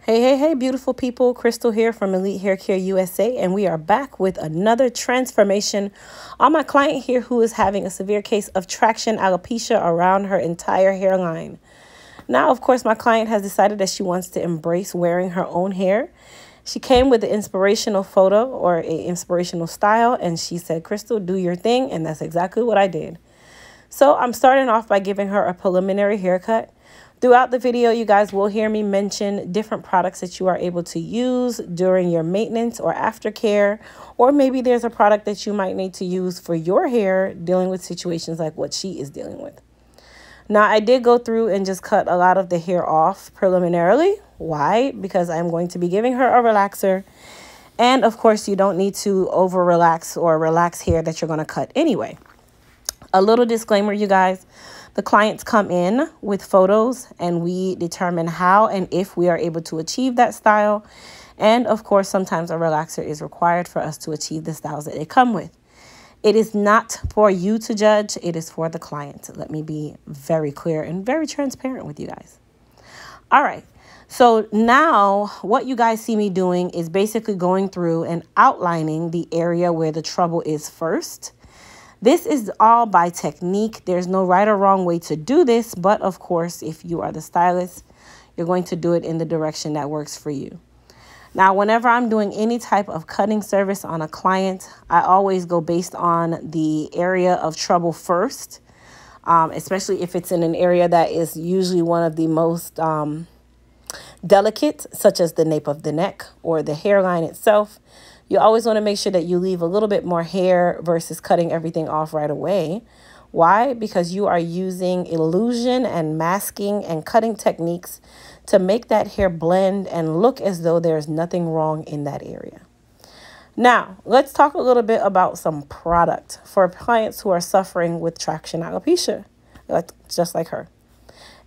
Hey, beautiful people. Crystal here from Elite Hair Care USA, and we are back with another transformation on my client here who is having a severe case of traction alopecia around her entire hairline. Now, of course, my client has decided that she wants to embrace wearing her own hair. She came with an inspirational photo or an inspirational style, and she said, Crystal, do your thing, and that's exactly what I did. So I'm starting off by giving her a preliminary haircut. Throughout the video, you guys will hear me mention different products that you are able to use during your maintenance or aftercare, or maybe there's a product that you might need to use for your hair dealing with situations like what she is dealing with. Now, I did go through and just cut a lot of the hair off preliminarily. Why? Because I'm going to be giving her a relaxer. And of course, you don't need to over relax or relax hair that you're going to cut anyway. A little disclaimer, you guys. The clients come in with photos and we determine how and if we are able to achieve that style. And of course, sometimes a relaxer is required for us to achieve the styles that they come with. It is not for you to judge. It is for the client. Let me be very clear and very transparent with you guys. All right. So now what you guys see me doing is basically going through and outlining the area where the trouble is first. This is all by technique. There's no right or wrong way to do this. But of course, if you are the stylist, you're going to do it in the direction that works for you. Now, whenever I'm doing any type of cutting service on a client, I always go based on the area of trouble first, especially if it's in an area that is usually one of the most delicate, such as the nape of the neck or the hairline itself. You always want to make sure that you leave a little bit more hair versus cutting everything off right away. Why? Because you are using illusion and masking and cutting techniques to make that hair blend and look as though there's nothing wrong in that area. Now, let's talk a little bit about some product for clients who are suffering with traction alopecia, just like her.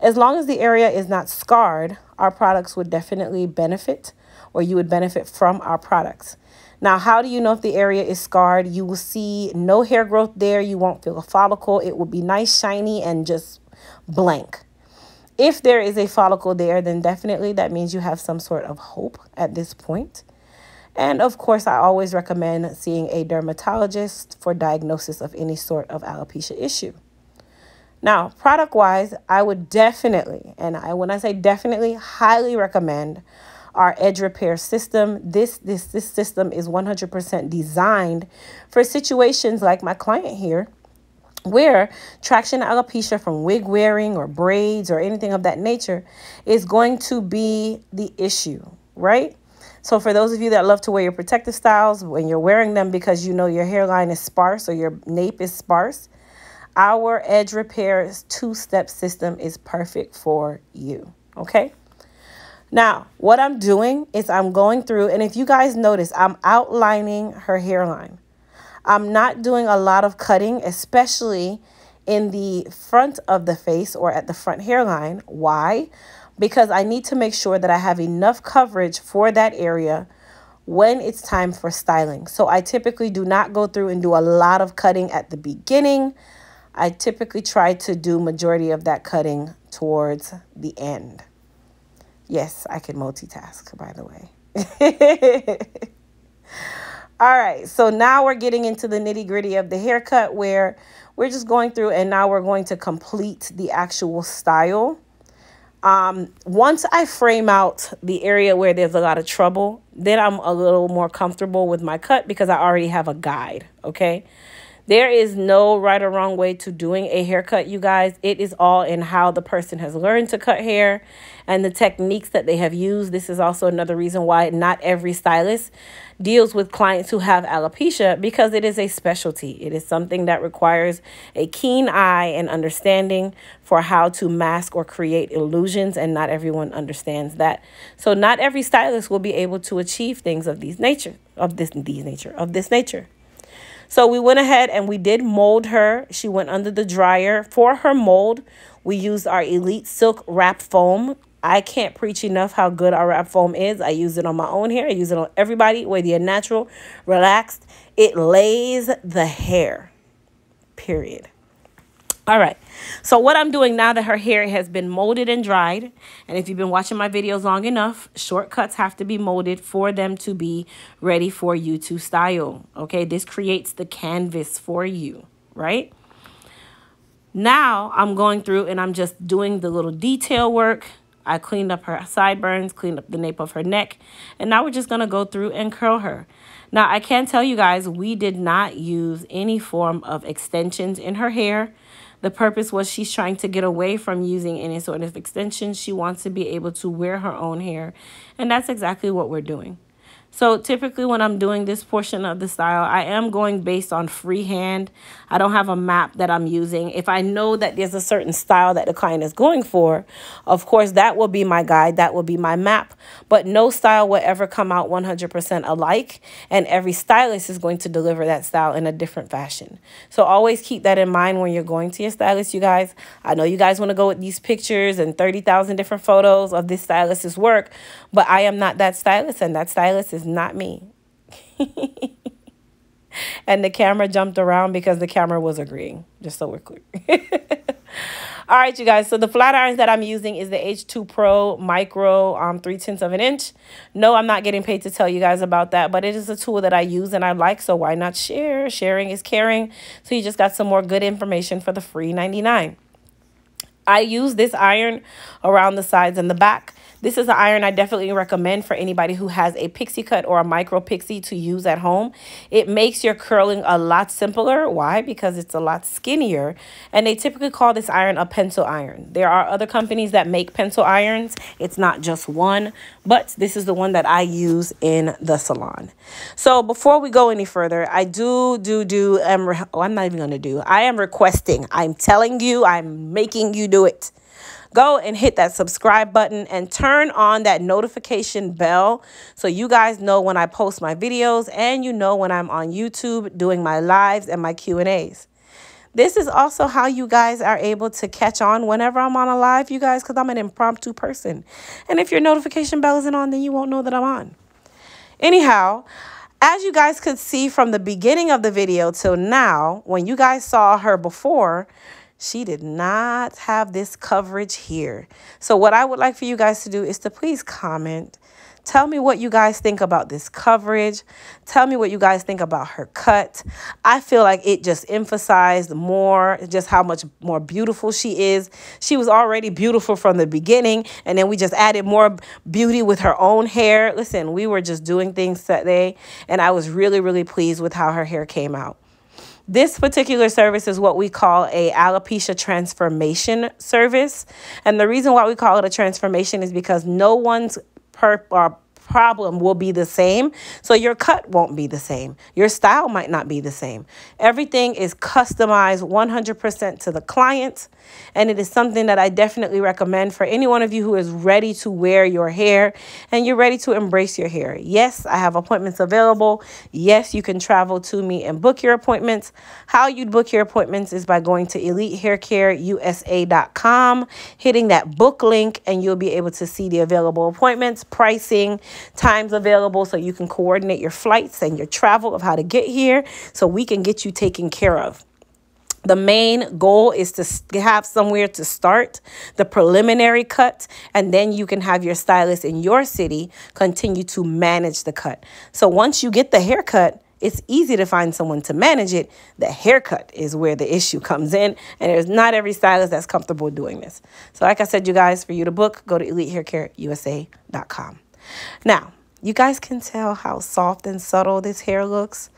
As long as the area is not scarred, our products would definitely benefit, or you would benefit from our products. Now, how do you know if the area is scarred? You will see no hair growth there. You won't feel a follicle. It will be nice, shiny, and just blank. If there is a follicle there, then definitely that means you have some sort of hope at this point. And of course, I always recommend seeing a dermatologist for diagnosis of any sort of alopecia issue. Now, product-wise, I would definitely, and when I say definitely, highly recommend our edge repair system. This system is 100% designed for situations like my client here, where traction alopecia from wig wearing or braids or anything of that nature is going to be the issue, right? So for those of you that love to wear your protective styles, when you're wearing them because you know your hairline is sparse or your nape is sparse, our edge repair two-step system is perfect for you, okay? Now, what I'm doing is I'm going through, and if you guys notice, I'm outlining her hairline. I'm not doing a lot of cutting, especially in the front of the face or at the front hairline. Why? Because I need to make sure that I have enough coverage for that area when it's time for styling. So I typically do not go through and do a lot of cutting at the beginning. I typically try to do majority of that cutting towards the end. Yes, I can multitask, by the way. All right, so now we're getting into the nitty-gritty of the haircut where we're just going through and now we're going to complete the actual style. Once I frame out the area where there's a lot of trouble, then I'm a little more comfortable with my cut because I already have a guide, okay? There is no right or wrong way to doing a haircut, you guys. It is all in how the person has learned to cut hair and the techniques that they have used. This is also another reason why not every stylist deals with clients who have alopecia, because it is a specialty. It is something that requires a keen eye and understanding for how to mask or create illusions, and not everyone understands that. So not every stylist will be able to achieve things of this nature. So we went ahead and we did mold her. She went under the dryer. For her mold, we used our Elite Silk Wrap Foam. I can't preach enough how good our wrap foam is. I use it on my own hair. I use it on everybody, whether you're natural, relaxed. It lays the hair, period. All right. So what I'm doing now that her hair has been molded and dried, and if you've been watching my videos long enough, shortcuts have to be molded for them to be ready for you to style. Okay. This creates the canvas for you, right? Now I'm going through and I'm just doing the little detail work. I cleaned up her sideburns, cleaned up the nape of her neck, and now we're just going to go through and curl her. Now, I can tell you guys, we did not use any form of extensions in her hair. The purpose was she's trying to get away from using any sort of extensions. She wants to be able to wear her own hair, and that's exactly what we're doing. So typically when I'm doing this portion of the style, I am going based on freehand. I don't have a map that I'm using. If I know that there's a certain style that the client is going for, of course, that will be my guide. That will be my map. But no style will ever come out 100% alike. And every stylist is going to deliver that style in a different fashion. So always keep that in mind when you're going to your stylist, you guys. I know you guys want to go with these pictures and 30,000 different photos of this stylist's work, but I am not that stylist, and that stylist is not me. And the camera jumped around because the camera was agreeing, just so we're clear. All right, you guys. So the flat irons that I'm using is the H2 Pro Micro 3/10 of an inch. No, I'm not getting paid to tell you guys about that, but it is a tool that I use and I like, so why not share? Sharing is caring. So you just got some more good information for the free 99. I use this iron around the sides and the back. This is an iron I definitely recommend for anybody who has a pixie cut or a micro pixie to use at home. It makes your curling a lot simpler. Why? Because it's a lot skinnier. And they typically call this iron a pencil iron. There are other companies that make pencil irons. It's not just one, but this is the one that I use in the salon. So before we go any further, I I'm not even going to do. I am requesting. I'm telling you, I'm making you do it. Go and hit that subscribe button and turn on that notification bell so you guys know when I post my videos and you know when I'm on YouTube doing my lives and my Q&As. This is also how you guys are able to catch on whenever I'm on a live, you guys, because I'm an impromptu person. And if your notification bell isn't on, then you won't know that I'm on. Anyhow, as you guys could see from the beginning of the video till now, when you guys saw her before, she did not have this coverage here. So what I would like for you guys to do is to please comment. Tell me what you guys think about this coverage. Tell me what you guys think about her cut. I feel like it just emphasized more just how much more beautiful she is. She was already beautiful from the beginning, and then we just added more beauty with her own hair. Listen, we were just doing things today, and I was really, really pleased with how her hair came out. This particular service is what we call a alopecia transformation service. And the reason why we call it a transformation is because no one's problem will be the same. So your cut won't be the same. Your style might not be the same. Everything is customized 100% to the client. And it is something that I definitely recommend for any one of you who is ready to wear your hair and you're ready to embrace your hair. Yes, I have appointments available. Yes, you can travel to me and book your appointments. How you'd book your appointments is by going to EliteHairCareUSA.com, hitting that book link, and you'll be able to see the available appointments, pricing, times available, so you can coordinate your flights and your travel of how to get here so we can get you taken care of. The main goal is to have somewhere to start the preliminary cut, and then you can have your stylist in your city continue to manage the cut. So once you get the haircut, it's easy to find someone to manage it. The haircut is where the issue comes in, and there's not every stylist that's comfortable doing this. So like I said, you guys, for you to book, go to EliteHairCareUSA.com. Now, you guys can tell how soft and subtle this hair looks.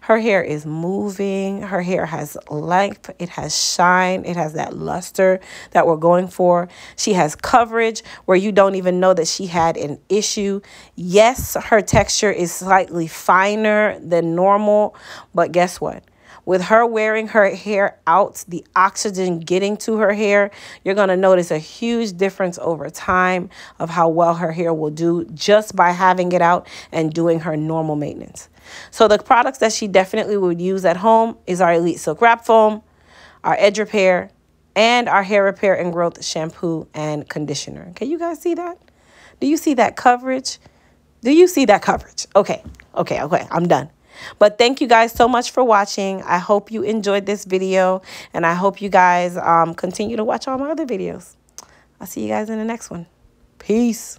Her hair is moving. Her hair has length. It has shine. It has that luster that we're going for. She has coverage where you don't even know that she had an issue. Yes, her texture is slightly finer than normal, but guess what? With her wearing her hair out, the oxygen getting to her hair, you're going to notice a huge difference over time of how well her hair will do just by having it out and doing her normal maintenance. So the products that she definitely would use at home is our Elite Silk Wrap Foam, our Edge Repair, and our Hair Repair and Growth Shampoo and Conditioner. Can you guys see that? Do you see that coverage? Do you see that coverage? Okay, I'm done. But thank you guys so much for watching. I hope you enjoyed this video, and I hope you guys continue to watch all my other videos. I'll see you guys in the next one. Peace.